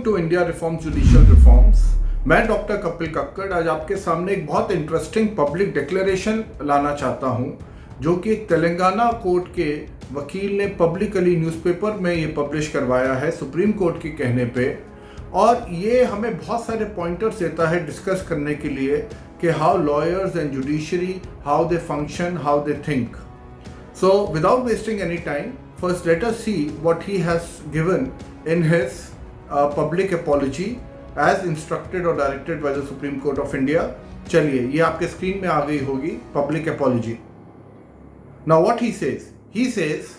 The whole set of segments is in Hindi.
To India reforms judicial reforms. मैं डॉक्टर कपिल कक्कड़ आज आपके सामने एक बहुत इंटरेस्टिंग पब्लिक डिक्लेरेशन लाना चाहता हूं, जो कि एक तेलंगाना कोर्ट के वकील ने पब्लिकली न्यूज़पेपर में ये पब्लिश करवाया है सुप्रीम कोर्ट के कहने पे। और ये हमें बहुत सारे पॉइंटर्स देता है डिस्कस करने के लिए कि how lawyers and judiciary, how they function, how they think. So without wasting any time, first let us see what he has given in his public apology as instructed or directed by the Supreme Court of India. चलिए, ये आपके स्क्रीन में आ गई होगी public apology. Now what he says? He says,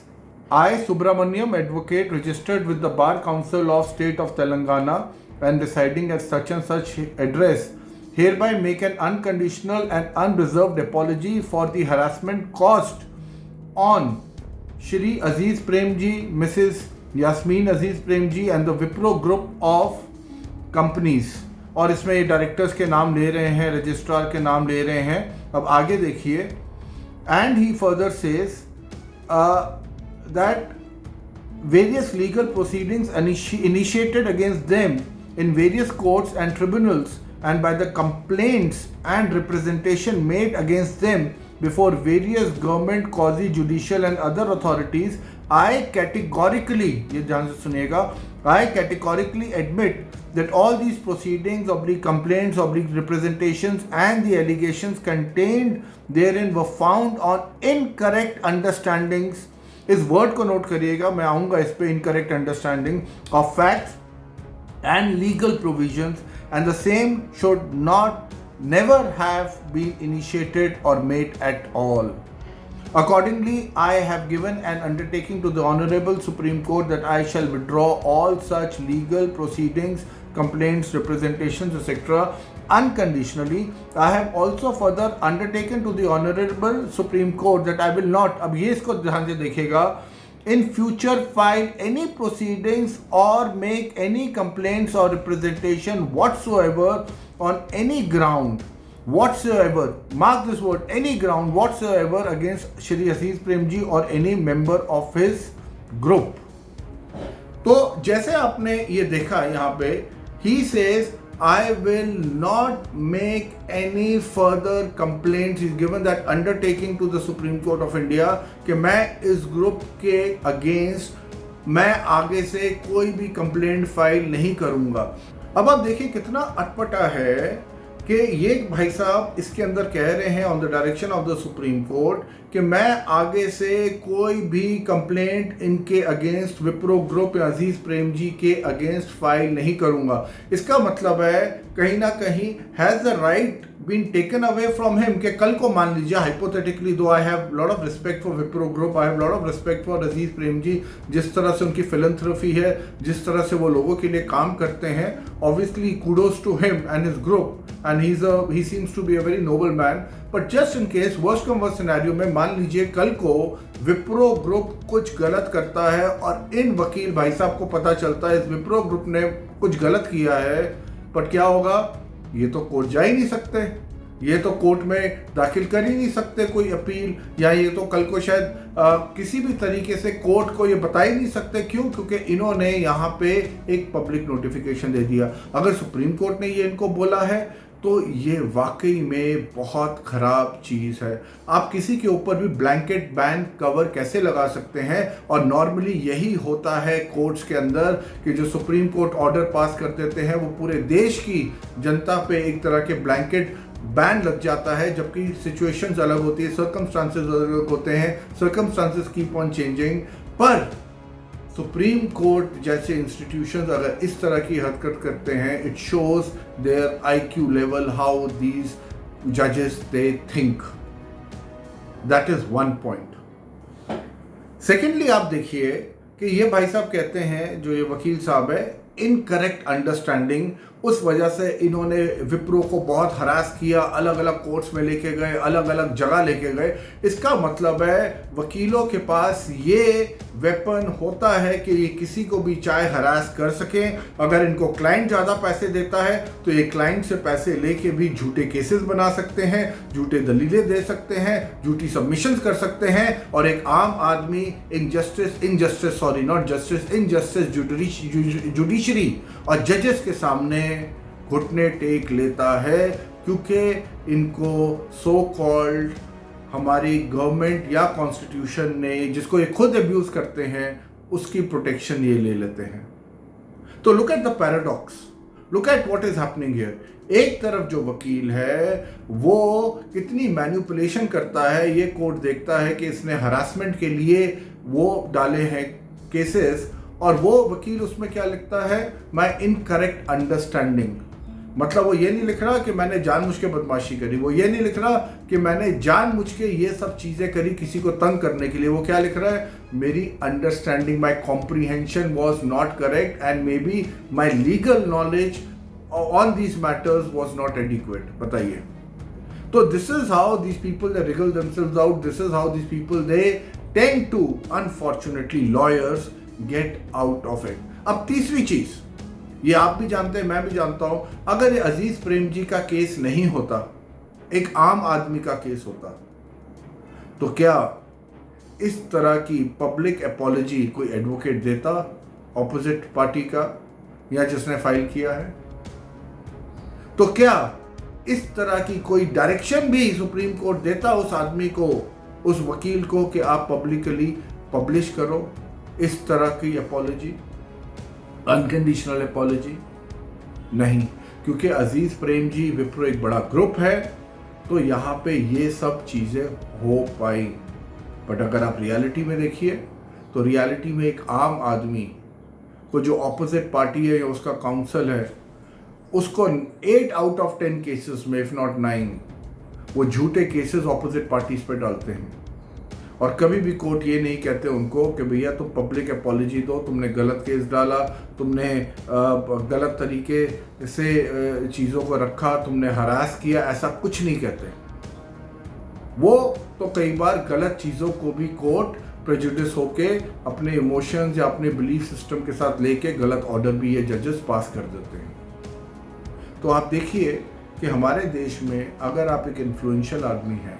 I Subramaniam, advocate registered with the Bar Council of State of Telangana and residing at such and such address, hereby make an unconditional and unreserved apology for the harassment caused on Shri Aziz Premji, Mrs. Yasmeen Aziz Premji and the Wipro group of companies। और इसमें ये डायरेक्टर्स के नाम ले रहे हैं, रजिस्ट्रार के नाम ले रहे हैं। अब आगे देखिए, and he further says that various legal proceedings initiated against them in various courts and tribunals and by the complaints and representation made against them before various government, quasi judicial and other authorities, I categorically, ये ध्यान से सुनिएगा, I categorically admit that all these proceedings, complaints, representations and the allegations contained therein were found on incorrect understandings। इस वर्ड को नोट करिएगा, मैं आऊंगा इस पे, incorrect understanding of facts and legal provisions, and the same should never have been initiated or made at all. Accordingly, I have given an undertaking to the Honorable Supreme Court that I shall withdraw all such legal proceedings, complaints, representations, etc. unconditionally. I have also further undertaken to the Honorable Supreme Court that I will not, अब ये इसको ध्यान से देखिएगा, in future file any proceedings or make any complaints or representation whatsoever on any ground whatsoever, mark this word, any ground whatsoever against Shri Aziz Premji or any member of his group। तो जैसे आपने ये देखा यहाँ पे, he says I will not make any further complaints। He's given that undertaking to the Supreme Court of India कि मैं इस ग्रुप के अगेंस्ट मैं आगे से कोई भी कंप्लेंट फाइल नहीं करूंगा। अब आप देखिए कितना अटपटा है कि ये भाई साहब इसके अंदर कह रहे हैं on the direction of the supreme court कि मैं आगे से कोई भी कंप्लेंट इनके अगेंस्ट, विप्रो ग्रुप या अजीज प्रेम जी के अगेंस्ट फाइल नहीं करूंगा। इसका मतलब है कहीं ना कहीं has the right been taken away from him कि कल को मान लीजिए hypothetically, though I have lot of respect for Wipro group, I have lot of respect for Aziz Premji, जिस तरह से उनकी फिलैंथ्रोफी है, जिस तरह से वो लोगों के लिए काम करते हैं, obviously kudos to him and his group and he seems to be a very noble man। but just in case worst come worst scenario में मान लीजिए कल को विप्रो ग्रुप कुछ गलत करता है और इन वकील भाई साहब को पता चलता है इस विप्रो ग्रुप ने कुछ गलत किया है, पर क्या होगा? ये तो कोर्ट जा ही नहीं सकते, ये तो कोर्ट में दाखिल कर ही नहीं सकते कोई अपील, या ये तो कल को शायद किसी भी तरीके से कोर्ट को ये बता ही नहीं सकते। क्यों? क्योंकि इन्होंने यहाँ पे एक पब्लिक नोटिफिकेशन दे दिया। अगर सुप्रीम कोर्ट ने ये इनको बोला है तो ये वाकई में बहुत खराब चीज़ है। आप किसी के ऊपर भी ब्लैंकेट बैन कवर कैसे लगा सकते हैं? और नॉर्मली यही होता है कोर्ट्स के अंदर कि जो सुप्रीम कोर्ट ऑर्डर पास कर देते हैं वो पूरे देश की जनता पे एक तरह के ब्लैंकेट बैन लग जाता है, जबकि सिचुएशंस अलग होती है, सर्कमस्टांसेस अलग होते हैं, सर्कमस्टांसेस कीप ऑन चेंजिंग। पर सुप्रीम कोर्ट जैसे इंस्टीट्यूशंस अगर इस तरह की हरकत करते हैं, it shows their IQ level, how these जजेस they think. That is one point. Secondly आप देखिए कि ये भाई साहब कहते हैं, जो ये वकील साहब है, इनकरेक्ट अंडरस्टैंडिंग उस वजह से इन्होंने विप्रो को बहुत हरास किया, अलग अलग कोर्ट्स में लेके गए, अलग अलग जगह लेके गए। इसका मतलब है वकीलों के पास ये वेपन होता है कि ये किसी को भी चाहे हरास कर सकें। अगर इनको क्लाइंट ज़्यादा पैसे देता है तो ये क्लाइंट से पैसे लेके भी झूठे केसेस बना सकते हैं, झूठे दलीलें दे सकते हैं, झूठी सबमिशंस कर सकते हैं, और एक आम आदमी इनजस्टिस जुडिशरी और जजेस के सामने घुटने टेक लेता है, क्योंकि इनको सो कॉल्ड हमारी गवर्नमेंट या कॉन्स्टिट्यूशन ने, जिसको ये खुद अब्यूज करते हैं, उसकी प्रोटेक्शन ये ले लेते हैं। तो look at the paradox, look at what is happening here. एक तरफ जो वकील है वो कितनी मैनिपुलेशन करता है, ये कोर्ट देखता है कि इसने हरासमेंट के लिए वो डाले हैं केसेस, और वो वकील उसमें क्या लिखता है, माय इनकरेक्ट अंडरस्टैंडिंग। मतलब वो ये नहीं लिख रहा कि मैंने जानबूझ के बदमाशी करी, वो ये नहीं लिख रहा कि मैंने जानबूझ के ये सब चीज़ें करी किसी को तंग करने के लिए। वो क्या लिख रहा है, मेरी understanding, my comprehension was not correct and may be my legal knowledge on these matters was not adequate. बताइए। तो this is how these people they wriggle themselves out, this is how these people they tend to, unfortunately, lawyers get out of it. अब तीसरी चीज, ये आप भी जानते हैं, मैं भी जानता हूं, अगर ये अजीज प्रेम जी का केस नहीं होता, एक आम आदमी का केस होता, तो क्या इस तरह की पब्लिक अपॉलॉजी कोई एडवोकेट देता ऑपोजिट पार्टी का या जिसने फाइल किया है? तो क्या इस तरह की कोई डायरेक्शन भी सुप्रीम कोर्ट देता उस आदमी को, उस वकील को, कि आप पब्लिकली पब्लिश करो इस तरह की अपॉलॉजी, अनकंडीशनल अपॉलॉजी? नहीं, क्योंकि अजीज प्रेम जी विप्रो एक बड़ा ग्रुप है, तो यहाँ पे ये सब चीज़ें हो पाई। बट अगर आप रियलिटी में देखिए, तो रियलिटी में एक आम आदमी को, जो ऑपोजिट पार्टी है या उसका काउंसिल है, उसको 8 आउट ऑफ 10 केसेस में, इफ नॉट 9, वो झूठे केसेस ऑपोजिट पार्टीज पे डालते हैं। और कभी भी कोर्ट ये नहीं कहते उनको कि भैया तुम पब्लिक अपॉलॉजी दो, तुमने गलत केस डाला, तुमने गलत तरीके से चीज़ों को रखा, तुमने हरास किया, ऐसा कुछ नहीं कहते। वो तो कई बार गलत चीज़ों को भी कोर्ट प्रेजुडिस होके अपने इमोशंस या अपने बिलीफ सिस्टम के साथ लेके गलत ऑर्डर भी ये जजेस पास कर देते हैं। तो आप देखिए कि हमारे देश में अगर आप एक इन्फ्लुएंशियल आदमी हैं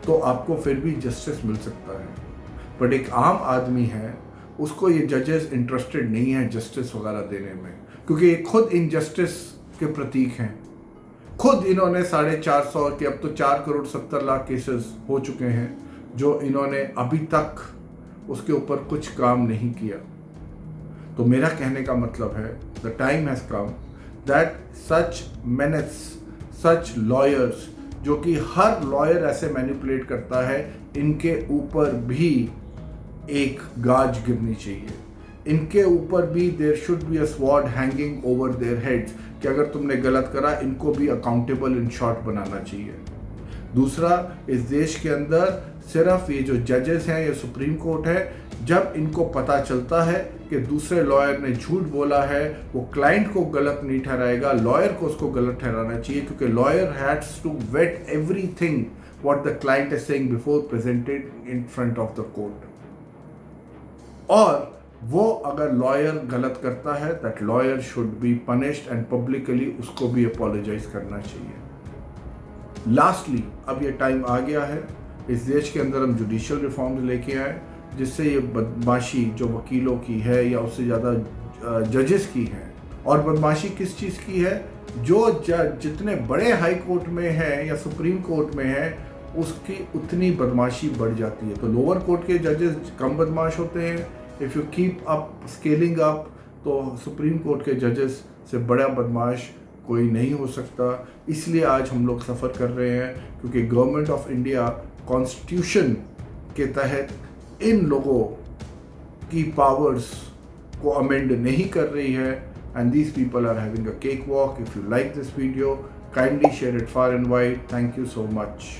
तो आपको फिर भी जस्टिस मिल सकता है, बट एक आम आदमी है, उसको ये जजेस इंटरेस्टेड नहीं है जस्टिस वगैरह देने में, क्योंकि ये खुद इनजस्टिस के प्रतीक हैं। खुद इन्होंने 450 के, अब तो 4,70,00,000 केसेस हो चुके हैं, जो इन्होंने अभी तक उसके ऊपर कुछ काम नहीं किया। तो मेरा कहने का मतलब है, the time has come that such magnates, such lawyers, जो कि हर लॉयर ऐसे मैनिपुलेट करता है, इनके ऊपर भी एक गाज गिरनी चाहिए। इनके ऊपर भी there should be a sword hanging over their heads, कि अगर तुमने गलत करा, इनको भी अकाउंटेबल इन शॉर्ट बनाना चाहिए। दूसरा, इस देश के अंदर सिर्फ ये जो जजेस हैं, ये सुप्रीम कोर्ट है, जब इनको पता चलता है कि दूसरे लॉयर ने झूठ बोला है, वो क्लाइंट को गलत नहीं ठहराएगा, लॉयर को उसको गलत ठहराना चाहिए, क्योंकि lawyer has to vet everything what the client is saying before presented in front of the court. और वो अगर लॉयर गलत करता है, that lawyer should be punished and publicly उसको भी अपोलोजाइज करना चाहिए। लास्टली, अब ये टाइम आ गया है, इस देश के अंदर हम जुडिशियल रिफॉर्म्स लेके आए, जिससे ये बदमाशी जो वकीलों की है या उससे ज़्यादा जजेस की है, और बदमाशी किस चीज़ की है, जो जितने बड़े हाई कोर्ट में है या सुप्रीम कोर्ट में है, उसकी उतनी बदमाशी बढ़ जाती है। तो लोअर कोर्ट के जजेस कम बदमाश होते हैं, if you keep up scaling up, तो सुप्रीम कोर्ट के जजेस से बड़ा बदमाश कोई नहीं हो सकता। इसलिए आज हम लोग सफ़र कर रहे हैं, क्योंकि गवर्नमेंट ऑफ इंडिया कॉन्स्टिट्यूशन के तहत इन लोगों की पावर्स को अमेंड नहीं कर रही है, and these people are having a cake walk. If you like this video, kindly share it far and wide. Thank you so much.